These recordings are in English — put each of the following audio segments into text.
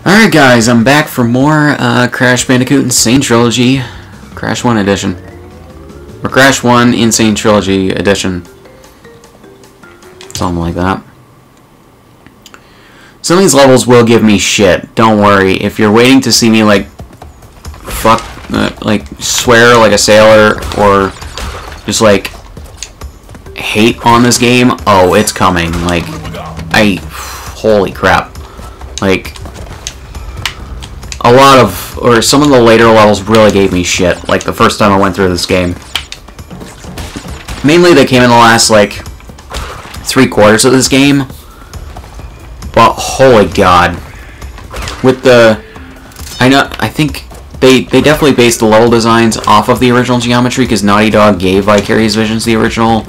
Alright guys, I'm back for more Crash Bandicoot and Sane Trilogy. Crash 1 Edition. Or Crash 1 Insane Trilogy Edition. Something like that. Some of these levels will give me shit. Don't worry. If you're waiting to see me like swear like a sailor or just like hate on this game, oh, it's coming. Like, holy crap. Like, a lot of, or some of the later levels really gave me shit, like the first time I went through this game. Mainly they came in the last, like, 3/4 of this game. But, holy god. With the, I think they definitely based the level designs off of the original geometry, because Naughty Dog gave Vicarious Visions the original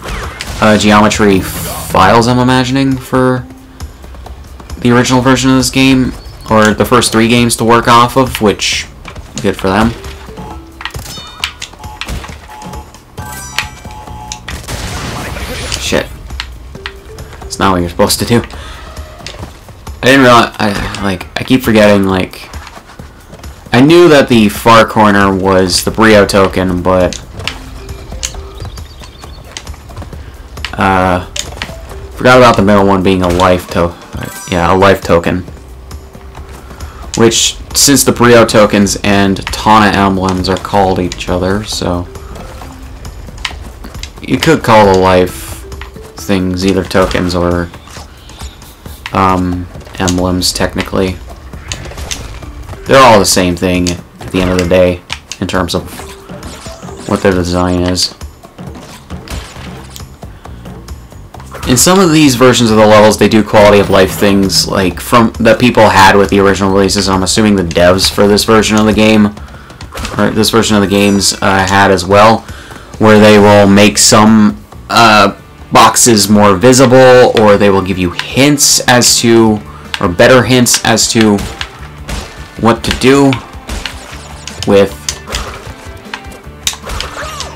geometry files, I'm imagining, for the original version of this game. Or the first 3 games to work off of, which, good for them. Shit. It's not what you're supposed to do. I didn't realize, I keep forgetting, like, I knew that the far corner was the Brio token, but, forgot about the middle one being a life token. Which, since the Brio tokens and Tana emblems are called each other, so you could call the life things either tokens or emblems, technically. They're all the same thing at the end of the day, in terms of what their design is. In some of these versions of the levels, they do quality of life things like from that people had with the original releases. I'm assuming the devs for this version of the game, or this version of the games, had as well, where they will make some boxes more visible, or they will give you hints as to, or better hints as to what to do with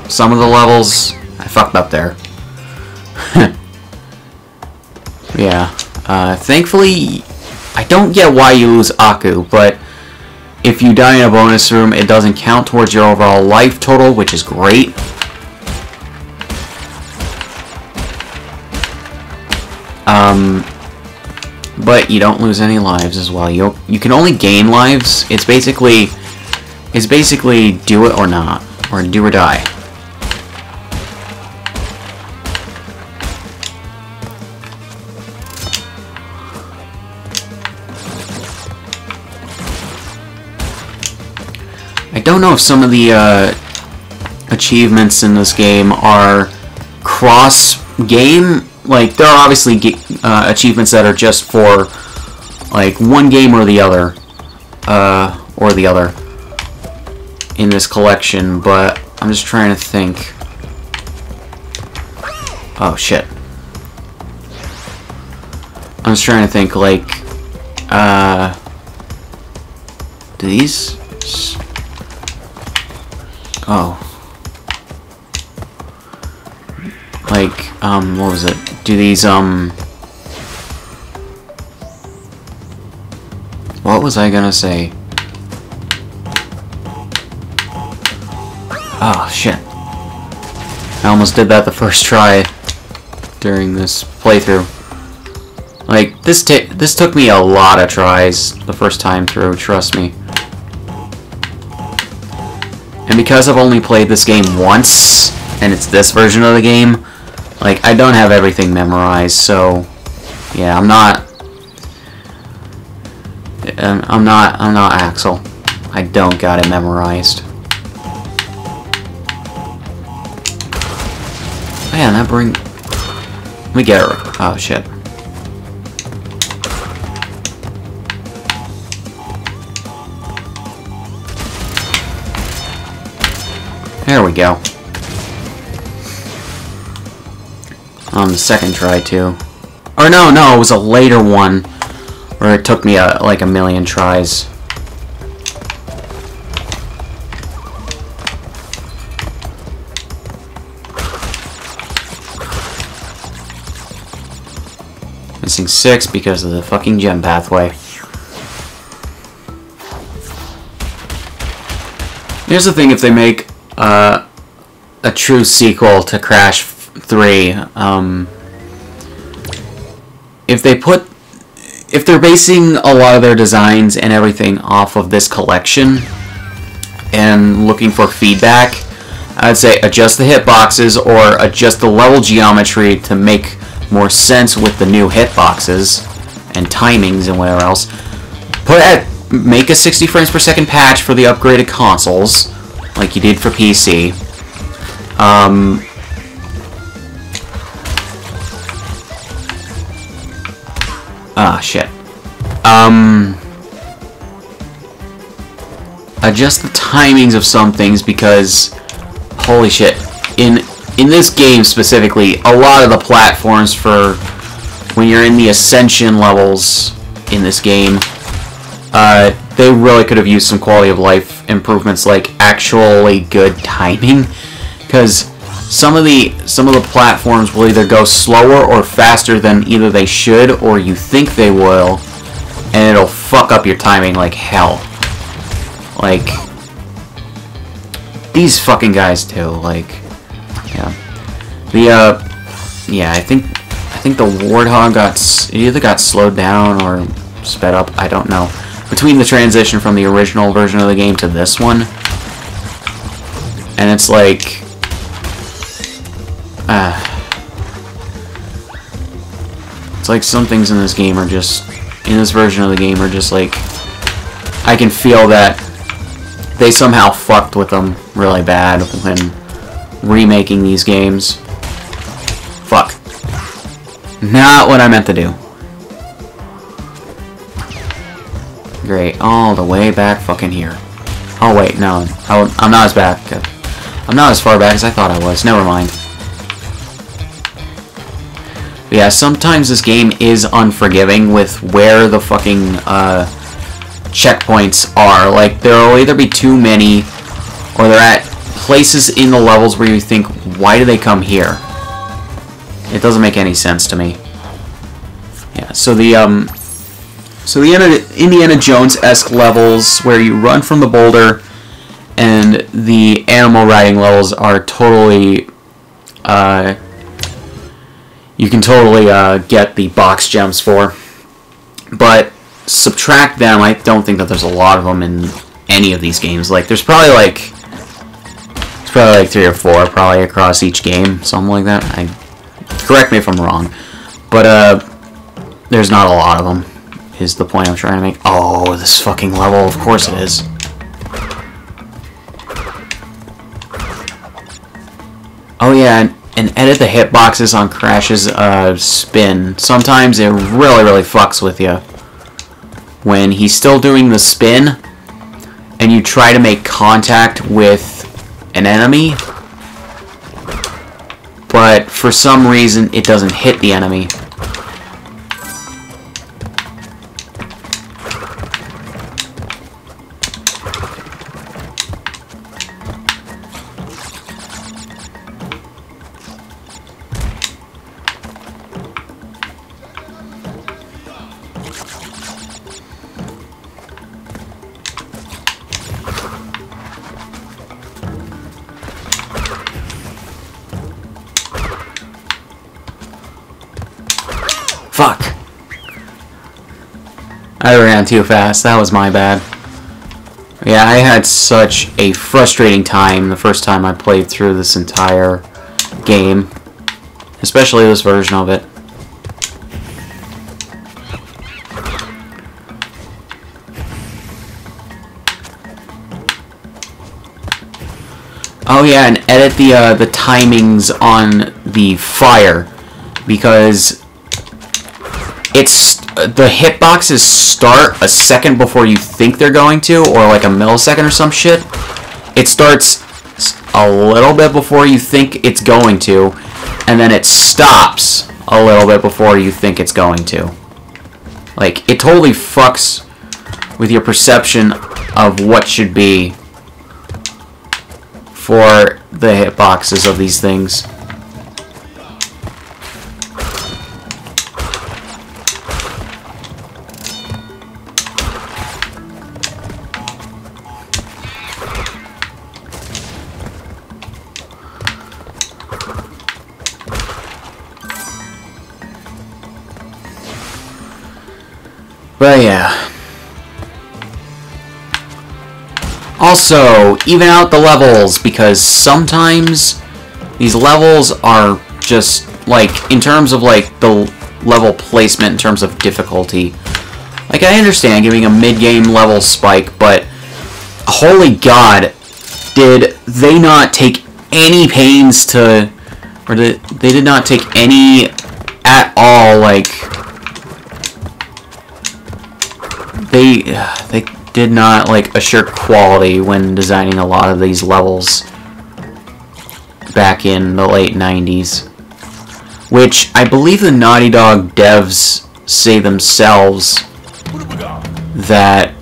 some of the levels. I fucked up there. Yeah, thankfully, I don't get why you lose Aku, but if you die in a bonus room, it doesn't count towards your overall life total, which is great. But you don't lose any lives as well. You can only gain lives. It's basically do it or not, or do or die. I don't know if some of the achievements in this game are cross-game. Like, there are obviously achievements that are just for, like, one game or the other, in this collection, but I'm just trying to think. Oh, shit. I'm just trying to think, like, do these... Oh. Like, what was it? Do these, what was I gonna say? Oh, shit. I almost did that the first try during this playthrough. Like, this took me a lot of tries the first time through, trust me. And because I've only played this game once, and it's this version of the game, like, I don't have everything memorized, so, yeah, I'm not Axel. I don't got it memorized. Man, let me get her. Oh, shit. There we go. On the second try, too. Or no, it was a later one, where it took me like a million tries. Missing 6 because of the fucking gem pathway. Here's the thing: if they make a true sequel to Crash 3, if they're basing a lot of their designs and everything off of this collection and looking for feedback, I'd say adjust the hitboxes or adjust the level geometry to make more sense with the new hitboxes and timings and whatever else. Make a 60 frames per second patch for the upgraded consoles, like you did for PC. Shit. Adjust the timings of some things because, holy shit, in this game specifically, a lot of the platforms for when you're in the Ascension levels in this game, they really could have used some quality of life improvements, like actually good timing, because some of the platforms will either go slower or faster than either they should or you think they will, and it'll fuck up your timing like hell. Like these fucking guys too. Like, yeah, I think the Warthog either got slowed down or sped up. I don't know. Between the transition from the original version of the game to this one, and it's like, it's like some things in this game are just, in this version of the game are just like, I can feel that they somehow fucked with them really bad when remaking these games. Fuck. Not what I meant to do. Great, all the way back fucking here. Oh wait, no, I'm not as back. I'm not as far back as I thought I was. Never mind. But yeah, sometimes this game is unforgiving with where the fucking checkpoints are. Like, there will either be too many, or they're at places in the levels where you think, why do they come here? It doesn't make any sense to me. Yeah, so the Indiana Jones-esque levels where you run from the boulder and the animal riding levels are totally, you can totally get the box gems for. But subtract them, I don't think that there's a lot of them in any of these games. Like, there's probably like 3 or 4 probably across each game, something like that. Correct me if I'm wrong, but there's not a lot of them, is the point I'm trying to make. Oh, this fucking level, of course it is. Oh yeah, and edit the hitboxes on Crash's spin. Sometimes it really fucks with you. When he's still doing the spin, and you try to make contact with an enemy, but for some reason it doesn't hit the enemy. Fuck! I ran too fast. That was my bad. Yeah, I had such a frustrating time the first time I played through this entire game. Especially this version of it. Oh yeah, and edit the timings on the fire, because the hitboxes start a second before you think they're going to, or like a millisecond or some shit. It starts a little bit before you think it's going to, and then it stops a little bit before you think it's going to. Like, it totally fucks with your perception of what should be for the hitboxes of these things. But yeah. Also, even out the levels, because sometimes these levels are just, like, in terms of, like, the level placement, in terms of difficulty. Like, I understand giving a mid-game level spike, but holy god, did they not take any pains to, or they did not take any at all, like, they did not, like, assure quality when designing a lot of these levels back in the late 90s. Which, I believe the Naughty Dog devs say themselves that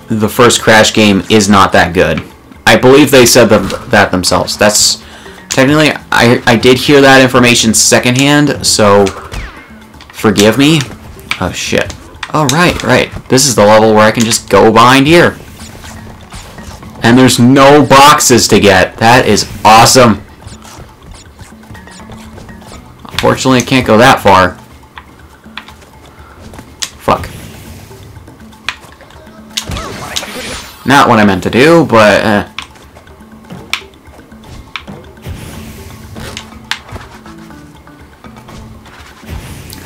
the first Crash game is not that good. I believe they said that themselves. That's, technically, I did hear that information secondhand, so forgive me. Oh, shit. Oh, right. This is the level where I can just go behind here. And there's no boxes to get. That is awesome. Unfortunately, I can't go that far. Fuck. Not what I meant to do, but...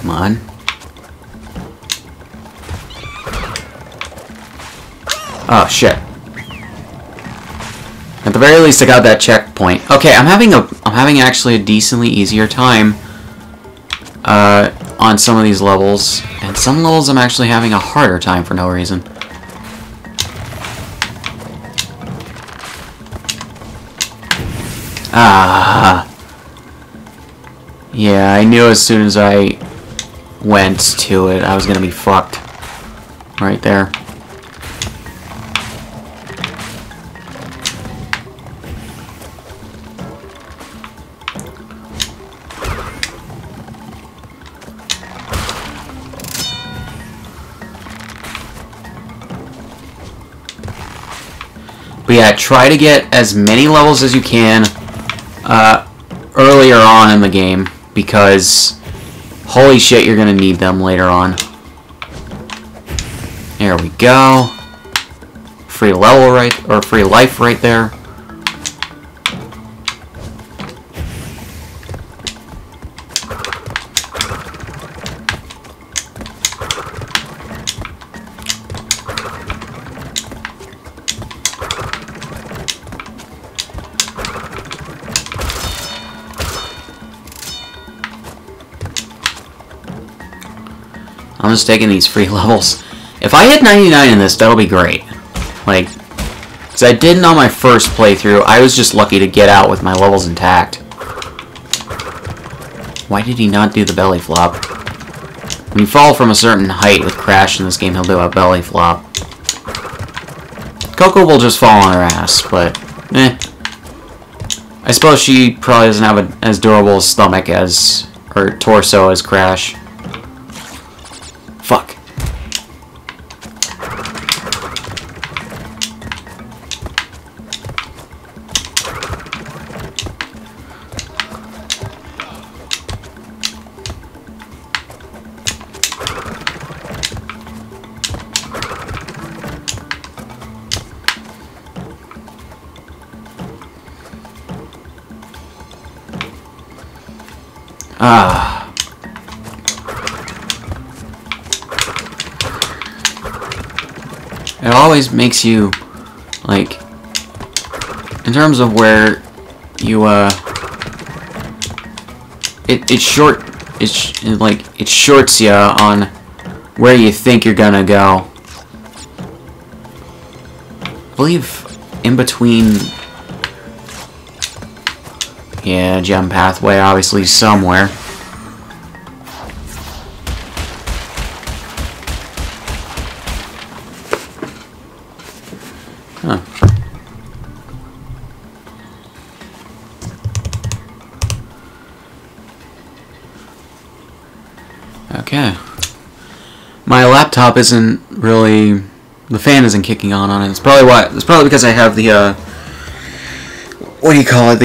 Come on. Oh, shit. At the very least, I got that checkpoint. Okay, I'm having actually a decently easier time on some of these levels, and some levels I'm actually having a harder time for no reason. Ah. Yeah, I knew as soon as I went to it, I was gonna be fucked. Right there. But yeah, try to get as many levels as you can earlier on in the game, because holy shit, you're gonna need them later on. There we go. Free level or free life right there. I'm just taking these free levels. If I hit 99 in this, that'll be great. Like, because I didn't on my first playthrough. I was just lucky to get out with my levels intact. Why did he not do the belly flop? When you fall from a certain height with Crash in this game, he'll do a belly flop. Coco will just fall on her ass, but eh. I suppose she probably doesn't have as durable a stomach as, or torso as Crash. Fuck. Ah. It always makes you, like, in terms of where you, it shorts you on where you think you're gonna go. I believe in between, yeah, gem pathway, obviously somewhere. Huh. Okay. My laptop isn't really, the fan isn't kicking on it. It's probably why. It's probably because I have the what do you call it?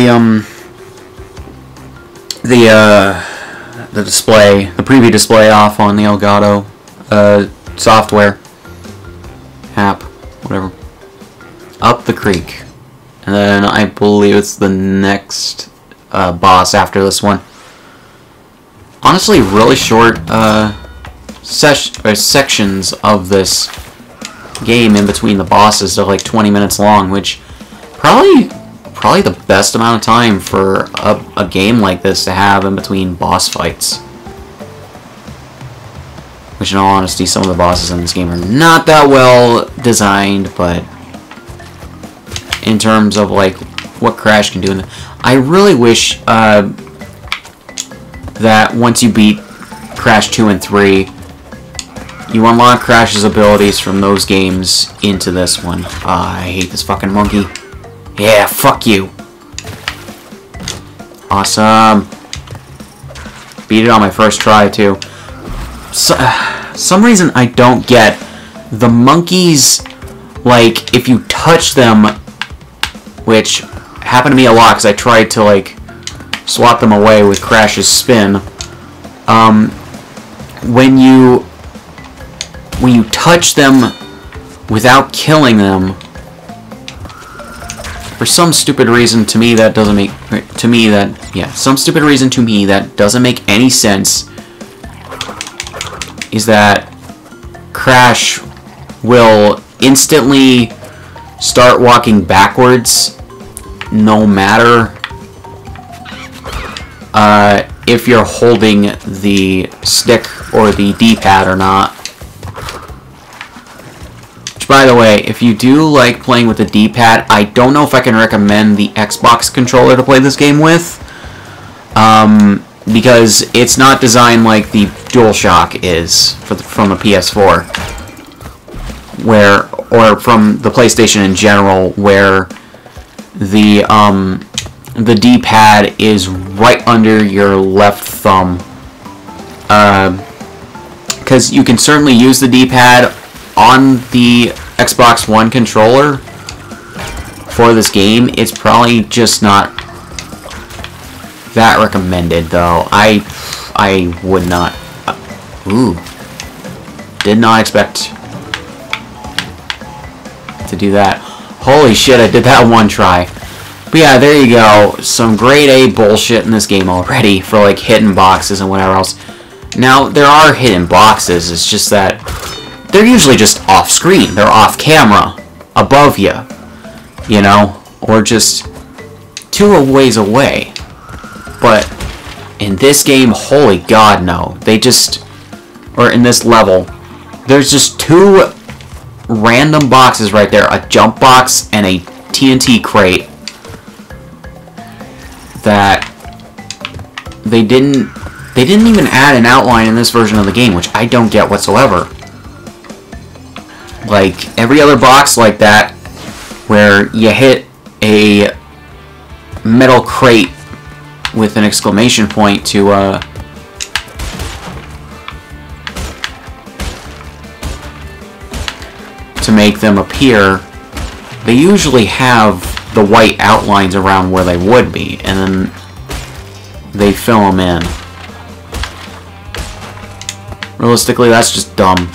The display, the preview display off on the Elgato software. App. Whatever. Up the creek. And then I believe it's the next boss after this one. Honestly, really short sections of this game in between the bosses. They're like 20 minutes long, which probably the best amount of time for a game like this to have in between boss fights. Which, in all honesty, some of the bosses in this game are not that well designed, but in terms of like what Crash can do, I really wish that once you beat Crash 2 and 3, you unlock Crash's abilities from those games into this one. I hate this fucking monkey. Yeah, fuck you. Awesome. Beat it on my first try, too. Some reason I don't get the monkeys, like, if you touch them, which happened to me a lot because I tried to, like, swat them away with Crash's spin. When you touch them without killing them, for some stupid reason to me that doesn't make any sense, is that Crash will instantly start walking backwards no matter if you're holding the stick or the D-pad or not. Which, by the way, if you do like playing with the D-pad, I don't know if I can recommend the Xbox controller to play this game with. Because it's not designed like the DualShock is from the PS4. Or from the PlayStation in general, where the D-pad is right under your left thumb. Because you can certainly use the D-pad on the Xbox One controller for this game. It's probably just not that recommended, though. I would not. Did not expect to do that. Holy shit, I did that one try. But yeah, there you go. Some grade A bullshit in this game already for like hidden boxes and whatever else. Now, there are hidden boxes, it's just that they're usually just off screen. They're off camera, above you, you know, or just 2 ways away. But in this game, holy god, no. They just, or in this level, there's just 2 random boxes right there, a jump box and a TNT crate, that they didn't even add an outline in this version of the game, which I don't get whatsoever. Like every other box like that, where you hit a metal crate with an exclamation point to make them appear, they usually have the white outlines around where they would be, and then they fill them in. Realistically, that's just dumb.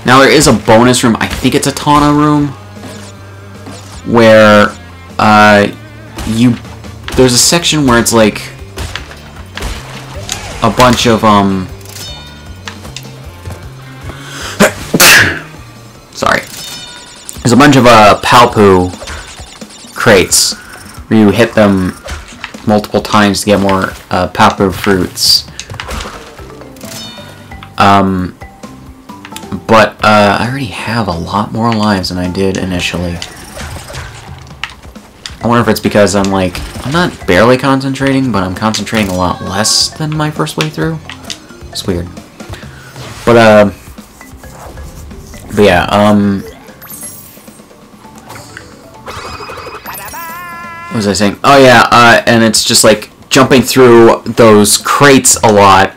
Now, there is a bonus room, I think it's a Tana room, where there's a section where it's like a bunch of sorry. There's a bunch of Palpu crates where you hit them multiple times to get more Palpu fruits. But I already have a lot more lives than I did initially. I wonder if it's because I'm not barely concentrating, but I'm concentrating a lot less than my first way through. It's weird. But yeah, what was I saying? Oh yeah, and it's just like jumping through those crates a lot,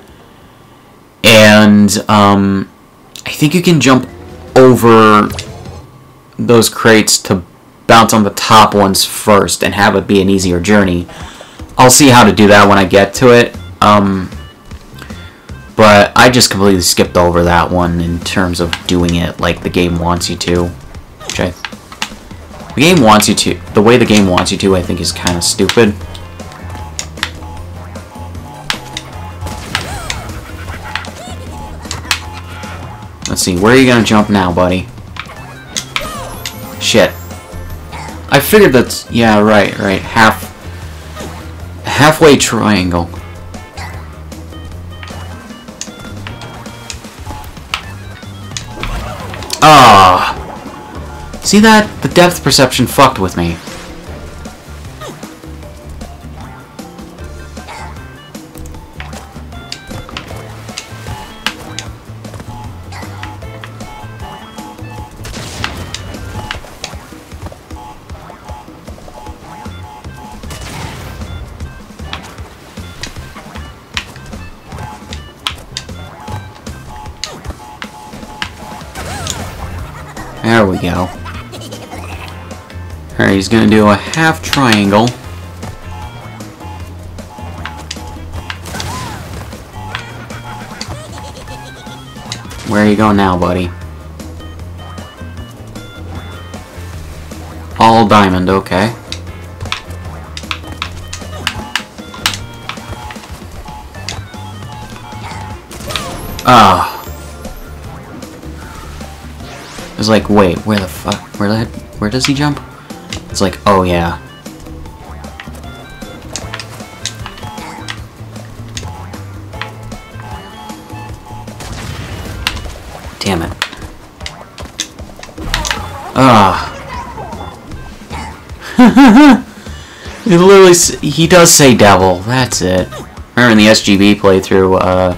and I think you can jump over those crates to bounce on the top ones first and have it be an easier journey. I'll see how to do that when I get to it. But I just completely skipped over that one in terms of doing it like the game wants you to. Which the game wants you to. The way the game wants you to, I think, is kind of stupid. Let's see, where are you gonna jump now, buddy? Shit. I figured that's... Yeah, right. Halfway triangle. Ah! See that? The depth perception fucked with me. There we go. Alright, he's gonna do a half triangle. Where are you going now, buddy? All diamond, okay. Ah. It's like, wait, where the fuck? Where does he jump? It's like, oh yeah. Damn it. Ah. It literally, he does say devil. That's it. Remember in the SGB playthrough,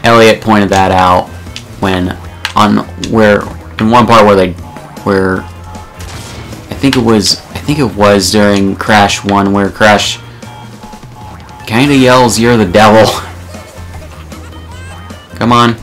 Elliot pointed that out when in one part where I think it was during Crash 1 where Crash kinda yells, "You're the devil." Come on.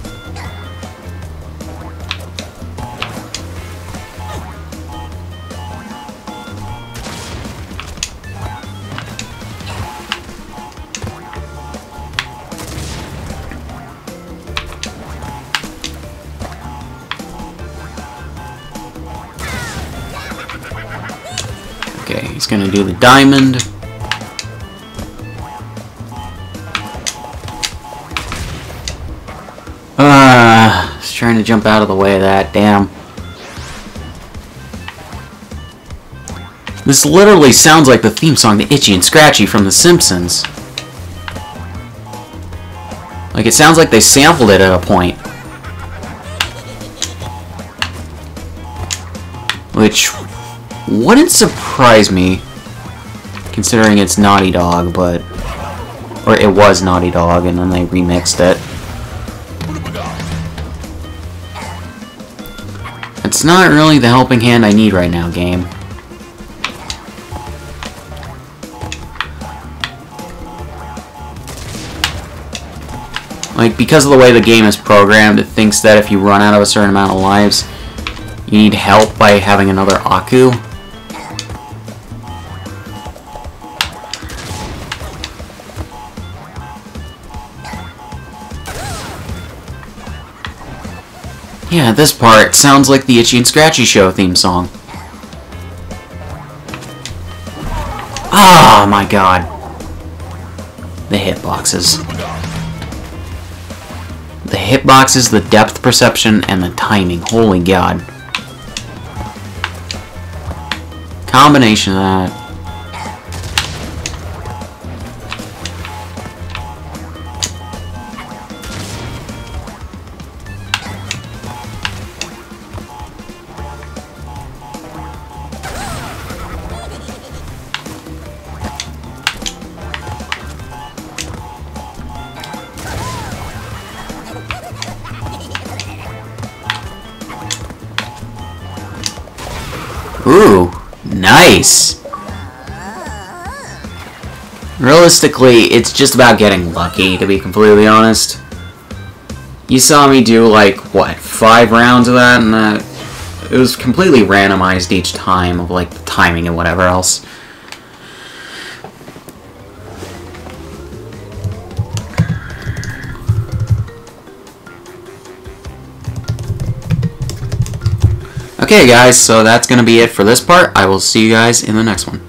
Okay, he's gonna do the diamond. Just trying to jump out of the way of that, damn. This literally sounds like the theme song to Itchy and Scratchy from The Simpsons. Like, it sounds like they sampled it at a point. Which wouldn't surprise me, considering it's Naughty Dog, but... Or it was Naughty Dog, and then they remixed it. It's not really the helping hand I need right now, game. Like, because of the way the game is programmed, it thinks that if you run out of a certain amount of lives, you need help by having another Aku. Yeah, this part sounds like the Itchy and Scratchy Show theme song. Ah, my god. The hitboxes. The hitboxes, the depth perception, and the timing. Holy god. Combination of that. Ooh, nice! Realistically, it's just about getting lucky, to be completely honest. You saw me do, like, what, 5 rounds of that, and it was completely randomized each time of, like, the timing and whatever else. Okay, guys, so that's going to be it for this part. I will see you guys in the next one.